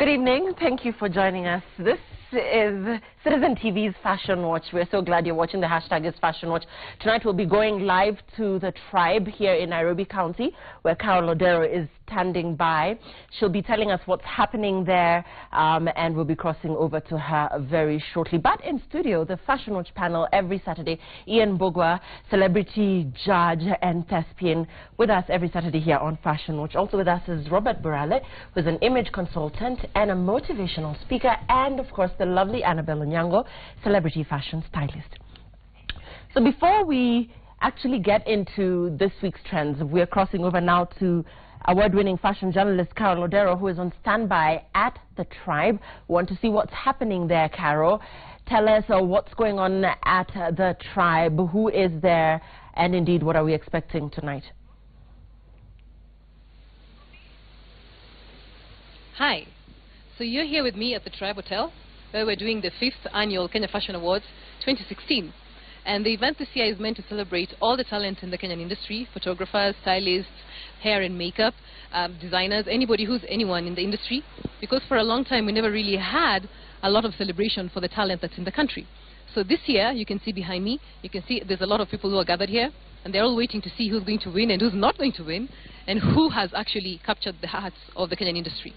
Good evening. Thank you for joining us. This is Citizen TV's Fashion Watch. We're so glad you're watching. The hashtag is Fashion Watch. Tonight we'll be going live to the tribe here in Nairobi County, where Carol Odero is standing by. She'll be telling us what's happening there, and we'll be crossing over to her very shortly. But in studio, the Fashion Watch panel every Saturday, Ian Bogwa, celebrity judge and thespian, with us every Saturday here on Fashion Watch. Also with us is Robert Burale, who's an image consultant and a motivational speaker, and of course the lovely Annabelle Onyango, celebrity fashion stylist. So before we actually get into this week's trends, we're crossing over now to award-winning fashion journalist Carol Odero, who is on standby at the tribe. We want to see what's happening there, Carol. Tell us what's going on at the tribe, who is there, and indeed what are we expecting tonight? Hi. So you're here with me at the Tribe Hotel, where we're doing the 5th Annual Kenya Fashion Awards 2016. And the event this year is meant to celebrate all the talent in the Kenyan industry: photographers, stylists, hair and makeup, designers, anybody who's anyone in the industry. Because for a long time we never really had a lot of celebration for the talent that's in the country. So this year, you can see behind me, you can see there's a lot of people who are gathered here, and they're all waiting to see who's going to win and who's not going to win, and who has actually captured the hearts of the Kenyan industry.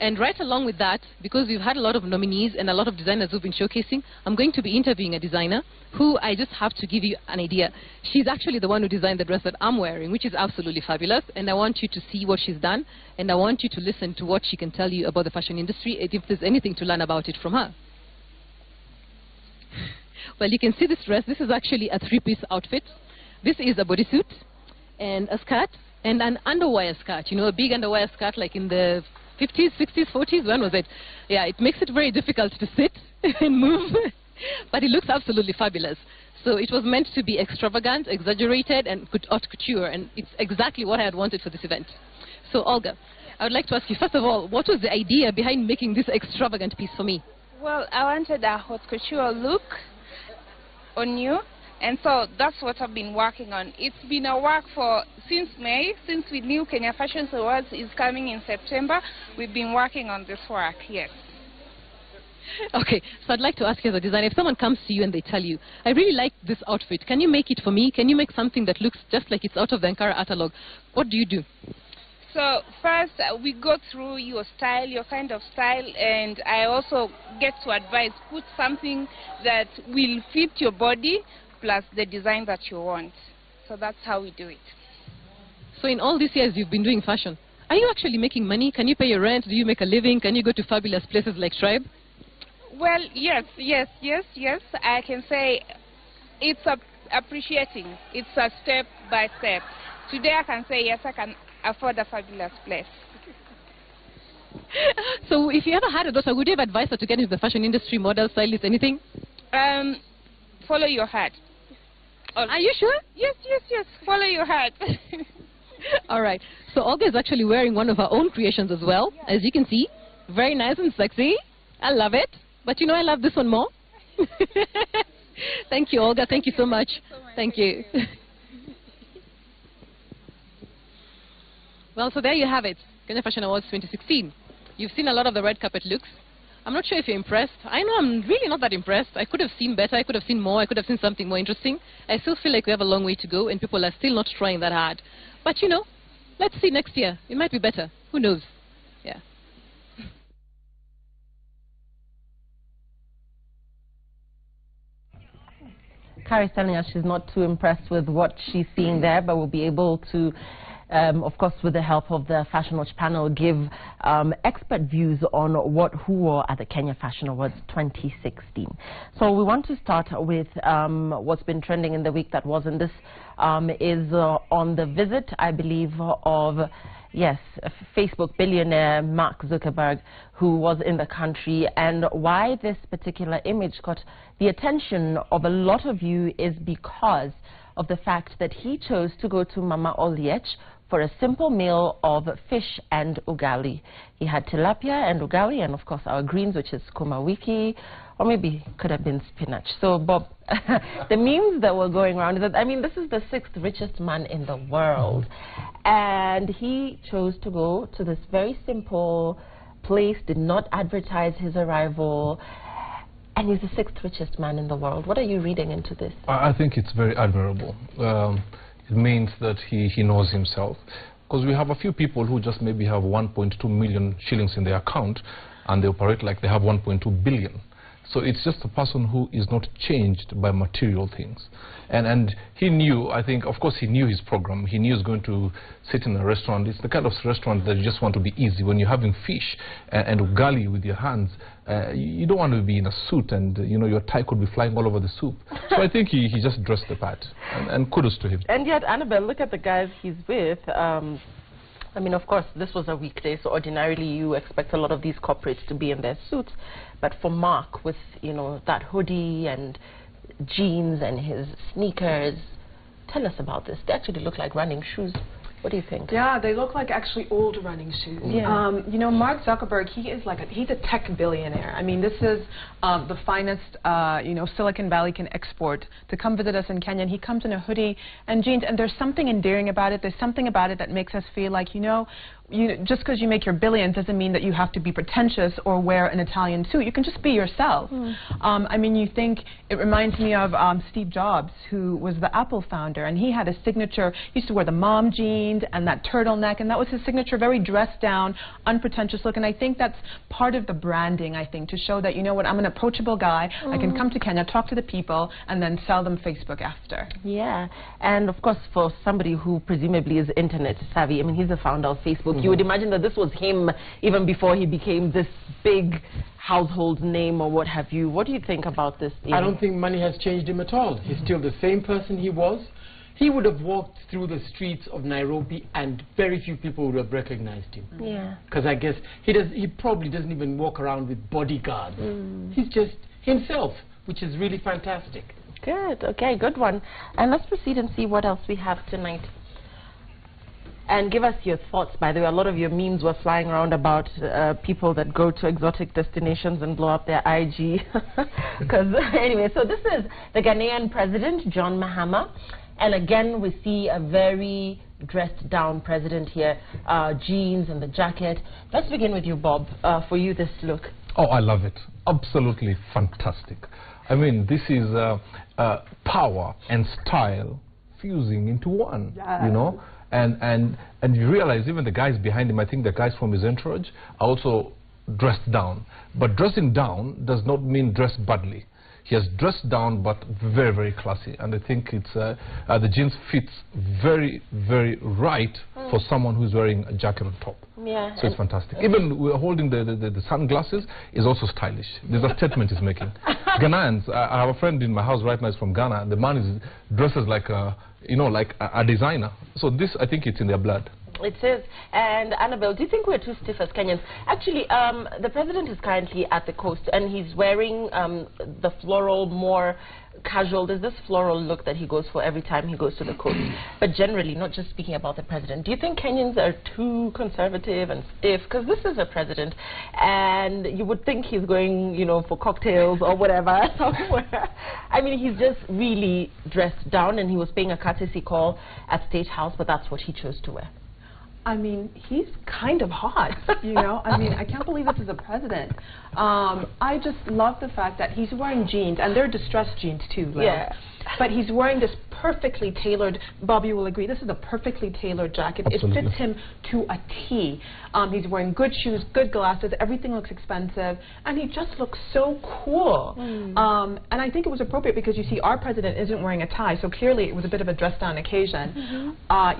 And right along with that, because we've had a lot of nominees and a lot of designers who've been showcasing, I'm going to be interviewing a designer who I just have to give you an idea. She's actually the one who designed the dress that I'm wearing, which is absolutely fabulous. And I want you to see what she's done, and I want you to listen to what she can tell you about the fashion industry, and if there's anything to learn about it from her. Well, you can see this dress. This is actually a 3-piece outfit. This is a bodysuit and a skirt and an underwire skirt. You know, a big underwire skirt like in the 50s, 60s, 40s, when was it? Yeah, it makes it very difficult to sit and move, but it looks absolutely fabulous. So it was meant to be extravagant, exaggerated, and haute couture, and it's exactly what I had wanted for this event. So Olga, I would like to ask you, first of all, what was the idea behind making this extravagant piece for me? Well, I wanted a haute couture look on you, and so that's what I've been working on. It's been a work since May, since we knew Kenya Fashion Awards is coming in September. We've been working on this work, yes. Okay, so I'd like to ask you as a designer, if someone comes to you and they tell you, I really like this outfit, can you make it for me? Can you make something that looks just like it's out of the Ankara catalog? What do you do? So first, we go through your style, your kind of style, and I also get to advise, put something that will fit your body, plus the design that you want. So that's how we do it. So in all these years you've been doing fashion, are you actually making money? Can you pay your rent? Do you make a living? Can you go to fabulous places like Tribe? Well, yes. I can say it's appreciating. It's a step by step. Today I can say yes, I can afford a fabulous place. So if you ever had a daughter, would you have advised her to get into the fashion industry, model, stylist, anything? Follow your heart. Are you sure? Yes. Follow your heart. All right. So Olga is actually wearing one of her own creations as well. Yeah. As you can see, very nice and sexy. I love it. But you know, I love this one more. Thank you, Olga. Thank you so much. Thank you. Well, so there you have it. Kenya Fashion Awards 2016. You've seen a lot of the red carpet looks. I'm not sure if you're impressed. I know I'm really not that impressed. I could have seen better. I could have seen more. I could have seen something more interesting. I still feel like we have a long way to go, and people are still not trying that hard. But, you know, let's see next year. It might be better. Who knows? Yeah. Carrie's telling us she's not too impressed with what she's seeing there, but we'll be able to, of course, with the help of the Fashion Watch panel, give expert views on who wore at the Kenya Fashion Awards 2016. So we want to start with what's been trending in the week that was, and this is on the visit, I believe, of Facebook billionaire Mark Zuckerberg, who was in the country. And why this particular image got the attention of a lot of you is because of the fact that he chose to go to Mama Oliech for a simple meal of fish and ugali. He had tilapia and ugali, and of course our greens, which is sukuma wiki, or maybe could have been spinach. So, Bob, the memes that were going around is that, I mean, this is the 6th richest man in the world. And he chose to go to this very simple place, did not advertise his arrival, and he's the 6th richest man in the world. What are you reading into this? I think it's very admirable. It means that he knows himself. Because we have a few people who just maybe have 1.2 million shillings in their account, and they operate like they have 1.2 billion. So it's just a person who is not changed by material things. And he knew, I think, of course he knew his program. He knew he was going to sit in a restaurant. It's the kind of restaurant that you just want to be easy. When you're having fish and ugali with your hands, you don't want to be in a suit and, you know, your tie could be flying all over the soup. So I think he just dressed the part. And kudos to him. And yet, Annabelle, look at the guys he's with. I mean, of course, this was a weekday, so ordinarily you expect a lot of these corporates to be in their suits. But for Mark, with, you know, that hoodie and jeans and his sneakers, tell us about this. They actually look like running shoes. What do you think? Yeah, they look like actually old running shoes. Yeah. You know, Mark Zuckerberg, he's a tech billionaire. I mean, this is the finest, you know, Silicon Valley can export. To come visit us in Kenya, and he comes in a hoodie and jeans, and there's something endearing about it. There's something about it that makes us feel like, you know, just because you make your billions doesn't mean that you have to be pretentious or wear an Italian suit. You can just be yourself. I mean, you think, it reminds me of Steve Jobs, who was the Apple founder, and he had a signature. He used to wear the mom jeans and that turtleneck, and that was his signature, very dressed down, unpretentious look. And I think that's part of the branding, I think, to show that, you know what, I'm an approachable guy. I can come to Kenya, talk to the people, and then sell them Facebook after. Yeah, and of course, for somebody who presumably is internet savvy, I mean, he's the founder of Facebook. You would imagine that this was him even before he became this big household name or what have you. What do you think about this? I don't think money has changed him at all. He's still the same person he was. He would have walked through the streets of Nairobi and very few people would have recognized him. Yeah. Because I guess he probably doesn't even walk around with bodyguards. He's just himself, which is really fantastic. Good. Okay, good one. And let's proceed and see what else we have tonight. And give us your thoughts, by the way. A lot of your memes were flying around about people that go to exotic destinations and blow up their IG. Because anyway, so this is the Ghanaian president, John Mahama. And again, we see a very dressed down president here, jeans and the jacket. Let's begin with you, Bob. For you, this look. Oh, I love it. Absolutely fantastic. I mean, this is power and style fusing into one, you know? And you realize even the guys behind him, I think the guys from his entourage, are also dressed down. But dressing down does not mean dress badly. He has dressed down, but very, very classy. And I think it's the jeans fits very, very right for someone who's wearing a jacket on top. Yeah. So it's fantastic. Even holding the sunglasses is also stylish. There's a statement he's making. Ghanaians, I have a friend in my house right now, is from Ghana. The man is dresses like a, you know, like a designer. So this, I think it's in their blood. It is. And Annabelle, do you think we're too stiff as Kenyans? Actually, the president is currently at the coast, and he's wearing the floral, more casual. There's this floral look that he goes for every time he goes to the coast. But generally, not just speaking about the president, do you think Kenyans are too conservative and stiff? Because this is a president, and you would think he's going, you know, for cocktails or whatever somewhere. I mean, he's just really dressed down, and he was paying a courtesy call at State House, but that's what he chose to wear. I mean, he's kind of hot, you know? I mean, I can't believe this is a president. I just love the fact that he's wearing jeans, and they're distressed jeans too, Liz. Yeah. But he's wearing this perfectly tailored, Bobby will agree, this is a perfectly tailored jacket. Absolutely. It fits him to a T. He's wearing good shoes, good glasses, everything looks expensive, and he just looks so cool. And I think it was appropriate because, you see, our president isn't wearing a tie, so clearly it was a bit of a dressed-down occasion.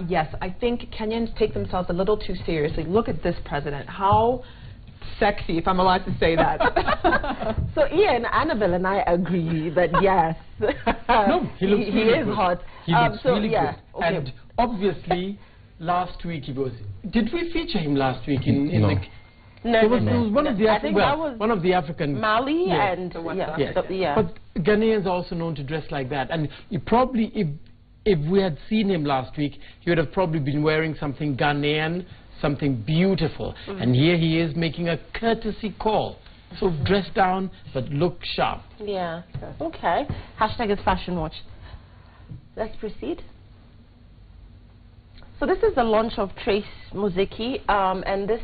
Yes, I think Kenyans take themselves a little too seriously. Look at this president. How sexy, if I'm allowed to say that. So Ian, Annabelle and I agree that yes, No, he looks he really is good. hot. He looks so really yeah, good. okay. And obviously, last week he was. Did we feature him last week in No. the? No, It was one of the I think that was one of the African. Mali Yeah. and The West yeah, Yes. yeah. But Ghanaians are also known to dress like that, and you probably, if we had seen him last week, he would have probably been wearing something Ghanaian, something beautiful. And here he is making a courtesy call. So dress down, but look sharp. Yeah. Okay. Hashtag is Fashion Watch. Let's proceed. So this is the launch of Trace Muziki, and this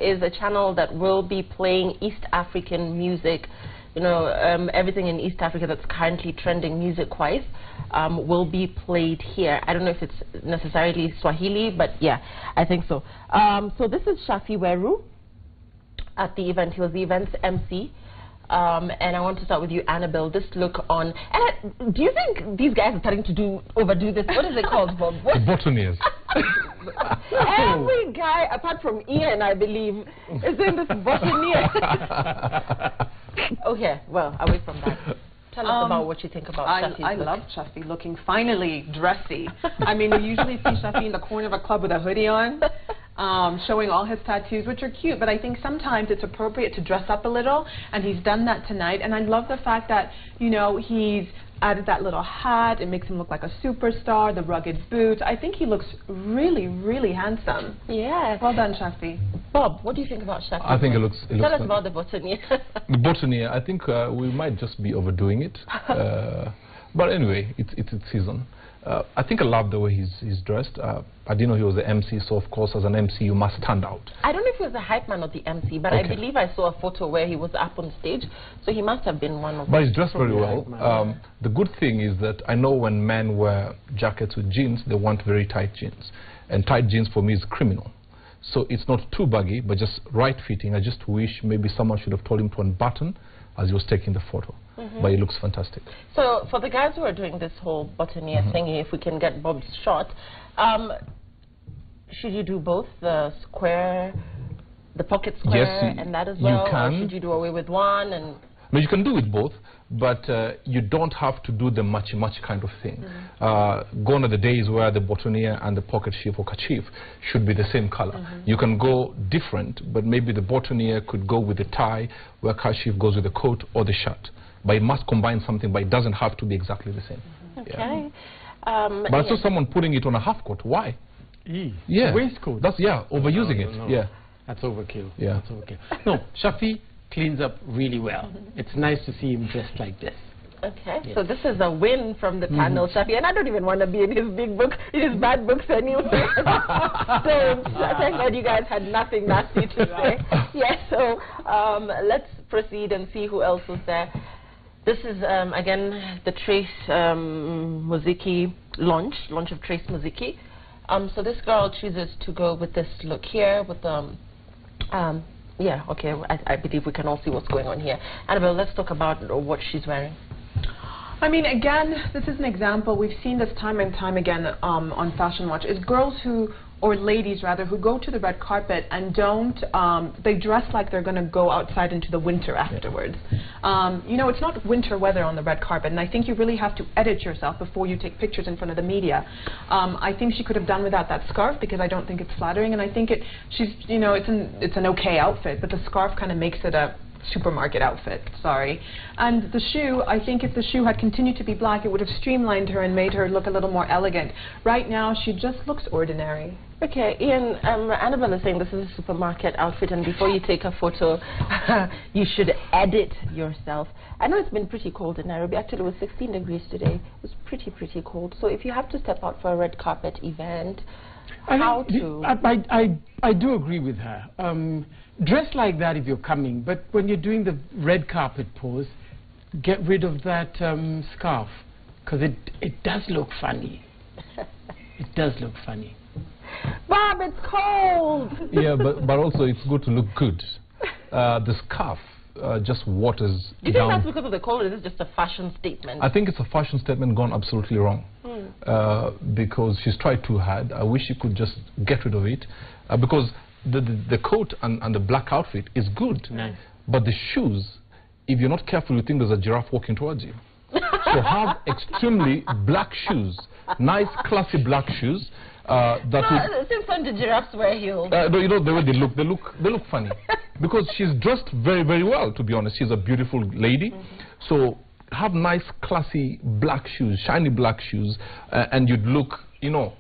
is a channel that will be playing East African music. You know, everything in East Africa that's currently trending music-wise will be played here. I don't know if it's necessarily Swahili, but yeah, I think so. So this is Shafi Weru at the event. He was the event's MC. And I want to start with you, Annabelle. This look on. And do you think these guys are starting to overdo this? What is it called, Bob? The botaniers. Every guy, apart from Ian, I believe, is in this botanier. Okay, well, away from that. Tell us about what you think about Shafi's I look. love Shafi looking finally dressy. I mean, we usually see Shafi in the corner of a club with a hoodie on, showing all his tattoos, which are cute, but I think sometimes it's appropriate to dress up a little, and he's done that tonight. And I love the fact that, you know, he's added that little hat. It makes him look like a superstar, the rugged boots. I think he looks really, really handsome. Yeah. Well done, Shafi. Bob, what do you think about Shafi? I think it looks Tell us about the botanier. The botanier, I think we might just be overdoing it. But anyway, it's season. I think I love the way he's dressed. I didn't know he was the MC, so of course as an MC you must stand out. I don't know if he was the hype man or the MC, but I believe I saw a photo where he was up on stage, so he must have been one of them. But he's dressed very well. The good thing is that I know when men wear jackets with jeans, they want very tight jeans. And tight jeans for me is criminal. So it's not too baggy, but just right fitting. I just wish maybe someone should have told him to unbutton as he was taking the photo. But it looks fantastic. So for the guys who are doing this whole botanier thing, if we can get Bob's shot, should you do both the square, the pocket square, Yes, and that as well? you can. Or should you do away with one? And No, you can do it both, but you don't have to do the matchy-matchy kind of thing. Gone are the days where the botanier and the pocket sheaf or kerchief should be the same color. You can go different, but maybe the botanier could go with the tie, where kerchief goes with the coat or the shirt. But it must combine something, but it doesn't have to be exactly the same. Okay. But I saw someone putting it on a half coat. Why? Yeah. Waistcoat. That's, overusing No. it. Yeah. That's overkill. Yeah. That's overkill. No, Shafi cleans up really well. It's nice to see him dressed like this. Okay, so this is a win from the panel, Shafi, and I don't even want to be in his big book, in his bad books anyway. So thank God you guys had nothing nasty to say. Yes, so let's proceed and see who else was there. This is, again, the Trace Muziki launch of Trace Muziki. So this girl chooses to go with this look here, with yeah, okay, I believe we can all see what's going on here. Annabelle, let's talk about what she's wearing. I mean, again, this is an example. We've seen this time and time again on Fashion Watch. Is girls who, or ladies rather, who go to the red carpet and don't, they dress like they're going to go outside into the winter afterwards. You know, it's not winter weather on the red carpet, and I think you really have to edit yourself before you take pictures in front of the media. I think she could have done without that scarf because I don't think it's flattering, and I think she's, you know, it's an okay outfit, but the scarf kind of makes it a supermarket outfit, sorry. And the shoe, I think if the shoe had continued to be black, it would have streamlined her and made her look a little more elegant. Right now, she just looks ordinary. Okay, Ian, Annabelle is saying this is a supermarket outfit, and before you take a photo, you should edit yourself. I know it's been pretty cold in Nairobi. Actually, it was 16 degrees today. It was pretty cold. So if you have to step out for a red carpet event, I do agree with her. Dress like that if you're coming, but when you're doing the red carpet pose, get rid of that scarf, because it does look funny. It does look funny. Bob, it's cold! Yeah, but also it's good to look good. The scarf just waters Do you down. think that's because of the cold, or is this just a fashion statement? I think it's a fashion statement gone absolutely wrong. Because she's tried too hard. I wish she could just get rid of it. Because the coat and the black outfit is good. Nice. But the shoes, if you're not careful, you think there's a giraffe walking towards you. So have extremely black shoes, nice, classy black shoes. Since when did giraffes wear heels? No, you know the way they look funny. Because she's dressed very, very well, to be honest. She's a beautiful lady. So have nice, classy black shoes, shiny black shoes, and you'd look, you know,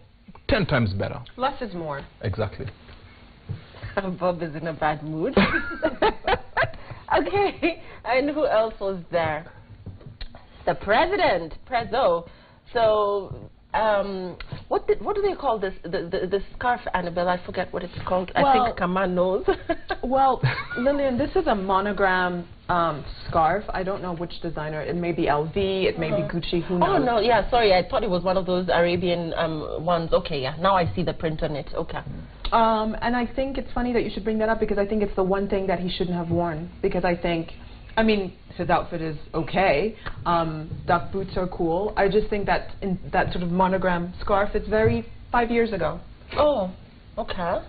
10 times better. Less is more. Exactly. Bob is in a bad mood. Okay, and who else was there? The president, Prezzo. So, what do they call this? The scarf, Annabelle? I forget what it's called. Well, I think Kaman knows. Well, Lillian, this is a monogram scarf. I don't know which designer. It may be LV, it may be Gucci, who knows? Oh, no, yeah, sorry. I thought it was one of those Arabian ones. Okay, yeah, now I see the print on it. Okay. And I think it's funny that you should bring that up because I think it's the one thing that he shouldn't have worn. Because I think, I mean, his outfit is okay. Duck boots are cool. I just think that in that sort of monogram scarf, it's very 5 years ago. Oh, okay.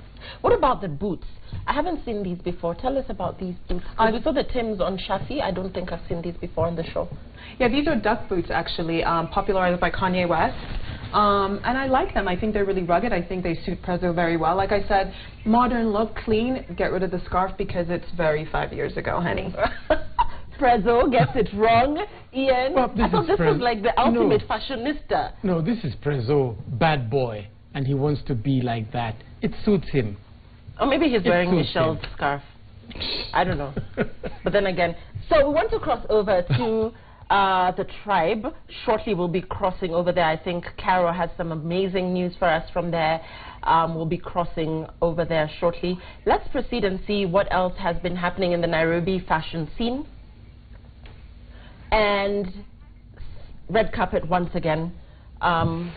What about the boots? I haven't seen these before. Tell us about these boots. We saw the Tims on Shafi. I don't think I've seen these before on the show. Yeah, these are duck boots, actually, popularized by Kanye West. And I like them. I think they're really rugged. I think they suit Prezzo very well. Like I said, modern look, clean, get rid of the scarf because it's very 5 years ago, honey. Prezzo gets it wrong. Ian, Well, I thought this was like the ultimate fashionista. No, this is Prezzo, bad boy, and he wants to be like that. It suits him. Or maybe he's wearing suits Michelle's him. scarf. I don't know. But then again, so we want to cross over to the tribe. Shortly we'll be crossing over there. I think Caro has some amazing news for us from there. We'll be crossing over there shortly. Let's proceed and see what else has been happening in the Nairobi fashion scene. And red carpet once again. I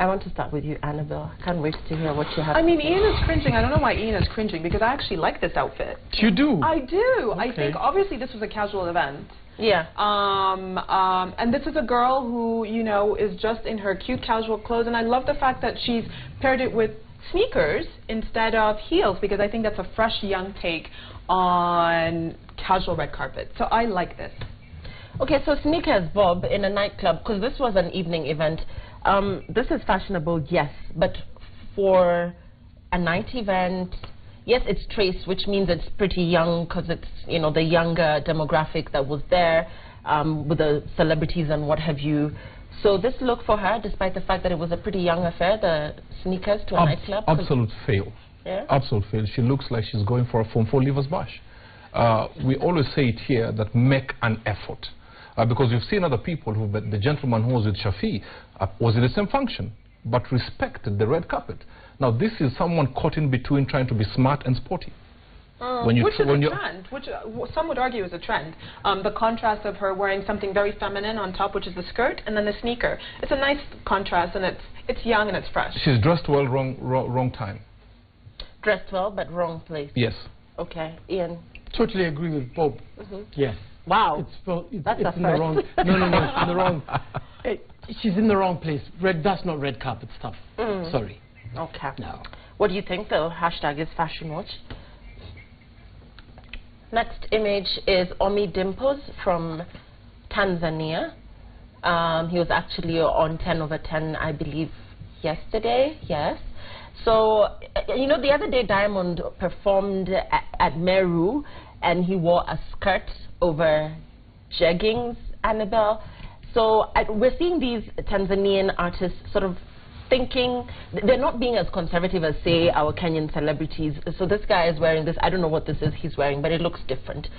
want to start with you, Annabelle. I can't wait to hear what you have I to mean, say. Ian is cringing. I don't know why Ian is cringing because I actually like this outfit. You do? I do. I Okay. think obviously this was a casual event. Yeah. And this is a girl who, you know, is just in her cute casual clothes, and I love the fact that she's paired it with sneakers instead of heels because I think that's a fresh, young take on casual red carpet. So I like this. Okay, so sneakers, Bob, in a nightclub, because this was an evening event. This is fashionable, yes, but for a night event, yes, it's traced, which means it's pretty young because it's, you know, the younger demographic that was there with the celebrities and what have you. So this look for her, despite the fact that it was a pretty young affair, the sneakers to a nightclub. Absolute fail. Yeah? Absolute fail. She looks like she's going for a Form 4 Leavers Bash. We always say it here that make an effort. Because you've seen other people who, the gentleman who was with Shafi was in the same function, but respected the red carpet. Now this is someone caught in between trying to be smart and sporty. Which is a trend, which some would argue is a trend. The contrast of her wearing something very feminine on top, which is the skirt, and then the sneaker. It's a nice contrast, and it's young and it's fresh. She's dressed well, wrong time. Dressed well, but wrong place. Yes. Okay, Ian. Totally agree with Bob. Yes. Wow. It's That's in the wrong. No, it's in the wrong. She's in the wrong place. That's not red carpet stuff. Sorry. Okay. No. What do you think? The hashtag is Fashion Watch. Next image is Omi Dimples from Tanzania. He was actually on 10 over 10, I believe, yesterday. Yes. So, you know, the other day Diamond performed at Meru, and he wore a skirt over jeggings, Annabelle. So we're seeing these Tanzanian artists sort of thinking, they're not being as conservative as, say, our Kenyan celebrities. So this guy is wearing this, I don't know what this is he's wearing, but it looks different.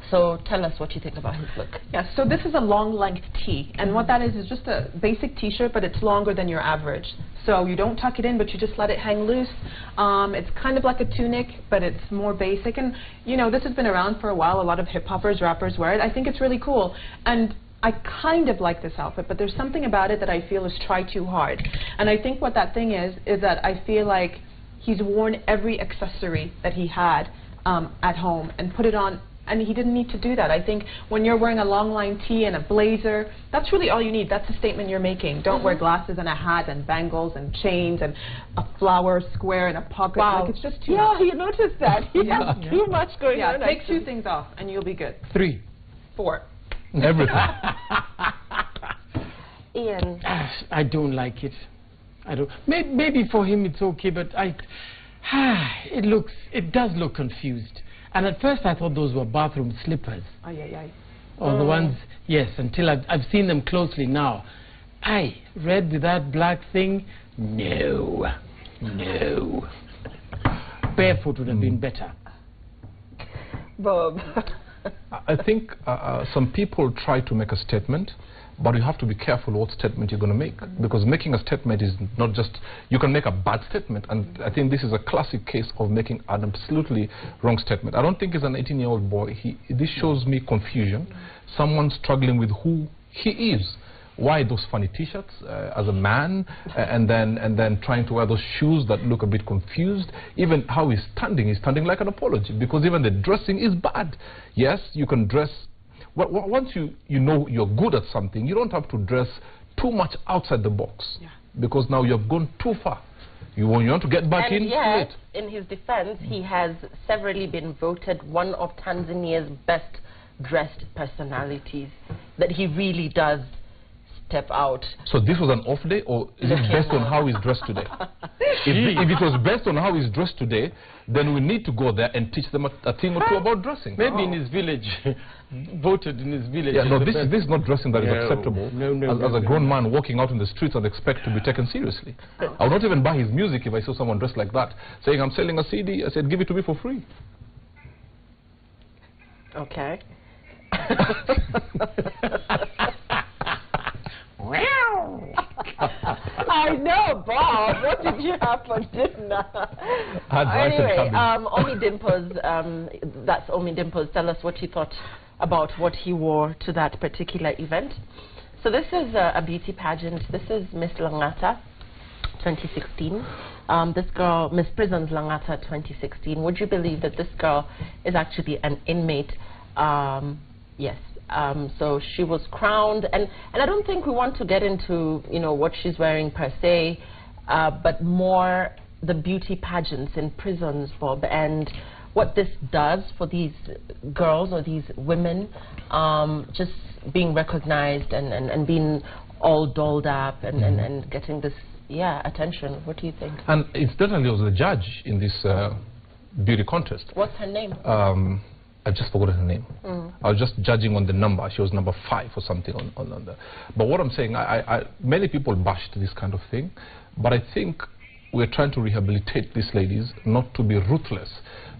So tell us what you think about his look. Yeah, so this is a long length tee, and what that is just a basic t-shirt, but it's longer than your average. So you don't tuck it in, but you just let it hang loose. It's kind of like a tunic, but it's more basic, and you know, this has been around for a while. A lot of hip-hoppers, rappers wear it. I think it's really cool, and I kind of like this outfit, but there's something about it that I feel is try too hard. And I think what that thing is that I feel like he's worn every accessory that he had at home and put it on, and he didn't need to do that. I think when you're wearing a long line tee and a blazer, that's really all you need. That's the statement you're making. Don't wear glasses and a hat and bangles and chains and a flower square and a pocket. Wow. Like, it's just too much. Yeah, you noticed that. He has too much going on. Take actually. 2 things off and you'll be good. 3. 4. Everything. Ian. I don't like it. I don't. Maybe for him it's okay, but it does look confused. And at first I thought those were bathroom slippers. Ay, ay, ay. or the ones, yes, until I've seen them closely now. Red with that black thing, no. Barefoot would have been better. Bob. I think some people try to make a statement, but you have to be careful what statement you're going to make, because making a statement is not just, you can make a bad statement, and I think this is a classic case of making an absolutely wrong statement. I don't think he's an 18-year-old boy. This shows me confusion, someone struggling with who he is. Why those funny t-shirts as a man, and then trying to wear those shoes that look a bit confused. Even how he's standing like an apology, because even the dressing is bad. Yes, you can dress. Once you know you're good at something, you don't have to dress too much outside the box, because now you've gone too far. You want to get back in. Yet, in his defense, he has severally been voted one of Tanzania's best dressed personalities, that he really does step out. So this was an off day, or is it based on how he's dressed today? If it was based on how he's dressed today, then we need to go there and teach them a thing or two about dressing. Maybe in his village, voted in his village. Yeah, no, this is not dressing that is acceptable. As a grown man walking out in the streets and expect to be taken seriously. I would not even buy his music if I saw someone dressed like that, saying, I'm selling a CD. I said, give it to me for free. Okay. I know, Bob. What did you have for dinner? Anyway, Omi Dimples, that's Omi Dimples. Tell us what you thought about what he wore to that particular event. So this is a beauty pageant. This is Miss Langata 2016. This girl, Miss Prisons Langata 2016. Would you believe that this girl is actually an inmate? Yes. So she was crowned, and I don't think we want to get into, you know, what she's wearing per se, but more the beauty pageants in prisons, Bob, and what this does for these girls or these women, just being recognized and being all dolled up and getting this, attention. What do you think? And incidentally, I was the judge in this beauty contest. What's her name? I've just forgotten her name. I was just judging on the number. She was number 5 or something on the. But what I'm saying, many people bashed this kind of thing, but I think we're trying to rehabilitate these ladies not to be ruthless.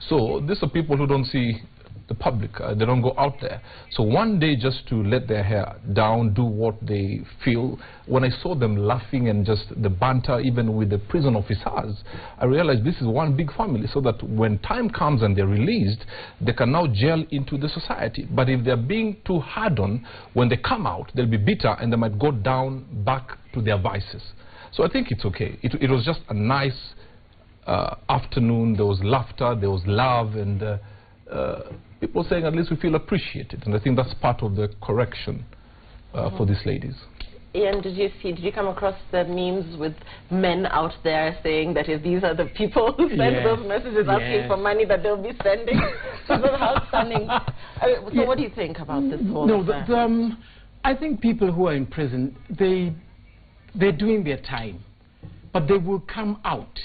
So these are people who don't see the public. They don't go out there. So one day, just to let their hair down, do what they feel. When I saw them laughing and just the banter, even with the prison officers, I realized this is one big family, so that when time comes and they're released, they can now gel into the society. But if they're being too hard on, when they come out, they'll be bitter and they might go down back to their vices. So I think it's okay. It was just a nice afternoon. There was laughter, there was love, and people saying at least we feel appreciated, and I think that's part of the correction for these ladies. Ian, did you come across the memes with men out there saying that if these are the people who send those messages asking for money that they'll be sending? So how stunning. So what do you think about this whole affair? I think people who are in prison, they're doing their time, but they will come out.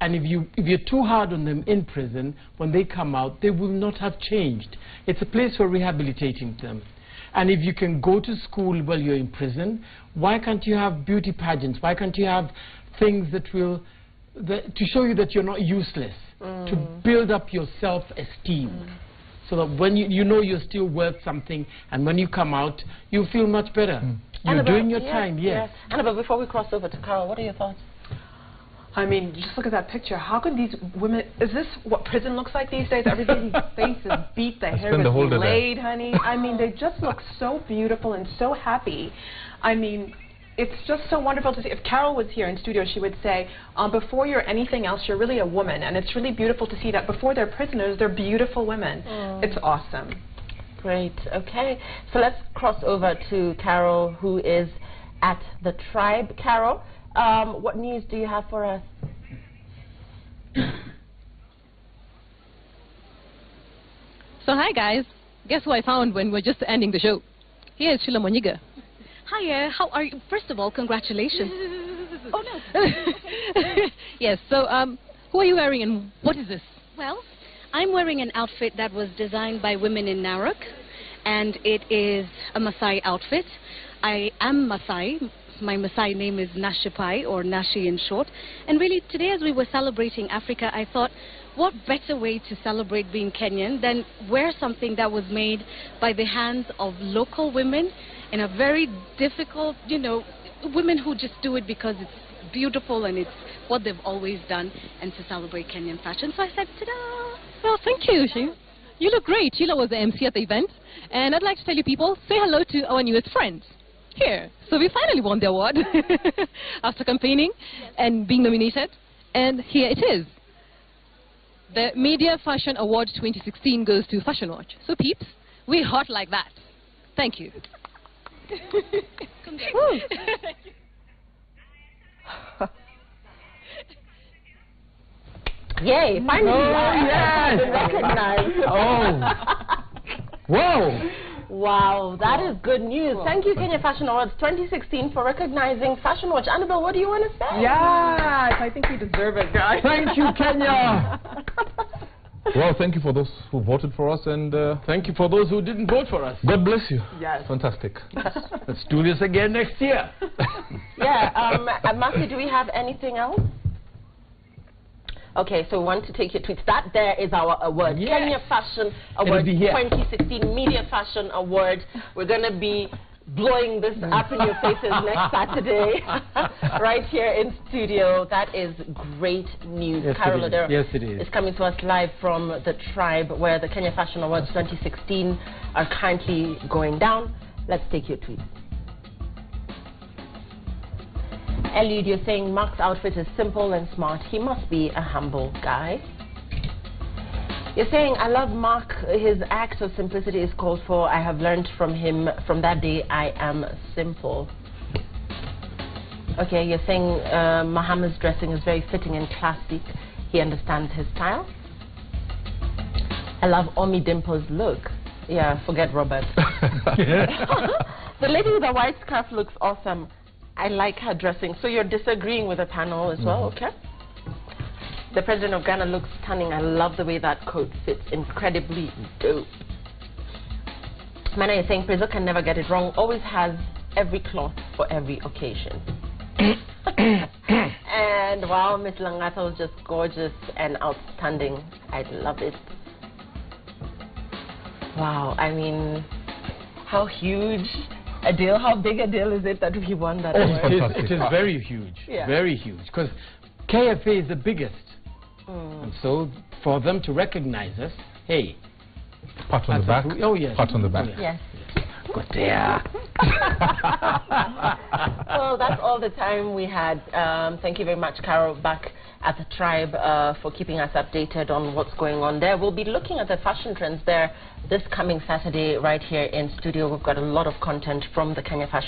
And if you're too hard on them in prison, when they come out, they will not have changed. It's a place for rehabilitating them. And if you can go to school while you're in prison, why can't you have beauty pageants? Why can't you have things that will, to show you that you're not useless, to build up your self-esteem, so that when you know you're still worth something, and when you come out, you feel much better. You're doing your time, yes. Annabelle, before we cross over to Carol, what are your thoughts? I mean, just look at that picture. How could these women, is this what prison looks like these days? Everybody's face is beat, the hair is laid, honey. I mean, they just look so beautiful and so happy. I mean, it's just so wonderful to see. If Carol was here in studio, she would say, before you're anything else, you're really a woman. And it's really beautiful to see that before they're prisoners, they're beautiful women. It's awesome. Great. Okay. So let's cross over to Carol, who is at the Tribe. Carol, what news do you have for us? So hi guys, guess who I found when we're just ending the show? Here is Sheila Monyiga. Hiya, how are you? First of all, congratulations. Oh no. Yes, so who are you wearing and what is this? Well, I'm wearing an outfit that was designed by women in Narok, and it is a Maasai outfit. I am Maasai. My Maasai name is Nashipai, or Nashi in short. And really, today as we were celebrating Africa, I thought, what better way to celebrate being Kenyan than wear something that was made by the hands of local women in a very difficult, you know, women who just do it because it's beautiful and it's what they've always done, and to celebrate Kenyan fashion. So I said, ta-da! Well, thank you, Sheila. You look great. Sheila was the MC at the event. And I'd like to tell you people, say hello to our newest friend. Here. So we finally won the award after campaigning and being nominated. And here it is. The Media Fashion Award 2016 goes to Fashion Watch. So peeps, we're hot like that. Thank you. Yay, finally. Oh, yes. Recognized. Oh. Whoa. Wow, that is good news. Thank you, Kenya Fashion Awards 2016, for recognizing Fashion Watch. Annabelle, what do you want to say? Yes, I think we deserve it, guys. Thank you, Kenya. Well, thank you for those who voted for us, and Thank you for those who didn't vote for us. God bless you. Yes. Fantastic. Let's do this again next year. Yeah, Matthew, do we have anything else? Okay, so we want to take your tweets. That there is our award. Yes. Kenya Fashion Award be here. 2016 Media Fashion Award. We're going to be blowing this up in your faces next Saturday, right here in studio. That is great news. Yes, Carol it is. Odero Yes, it is. coming to us live from the Tribe, where the Kenya Fashion Awards 2016 are currently going down. Let's take your tweets. Eliud, you're saying Mark's outfit is simple and smart. He must be a humble guy. You're saying, I love Mark. His act of simplicity is called for. I have learned from him. From that day, I am simple. Okay, you're saying Mohammed's dressing is very fitting and classic. He understands his style. I love Omi Dimple's look. Yeah, forget Robert. The lady with the white scarf looks awesome. I like her dressing. So you're disagreeing with the panel as well, okay? The president of Ghana looks stunning. I love the way that coat fits. Incredibly dope. Mana is saying Prezzo can never get it wrong. Always has every cloth for every occasion. And wow, Miss Langata was just gorgeous and outstanding. I love it. Wow, I mean, how huge a deal, how big a deal is it that we won that award? It is very huge, very huge, because KFA is the biggest. And so for them to recognize us, hey. Pat on the back. Oh, yes. Pat on the back. Yes. Good there. Well, that's all the time we had. Thank you very much, Carol, back at the Tribe, for keeping us updated on what's going on there. We'll be looking at the fashion trends there this coming Saturday right here in studio. We've got a lot of content from the Kenya Fashion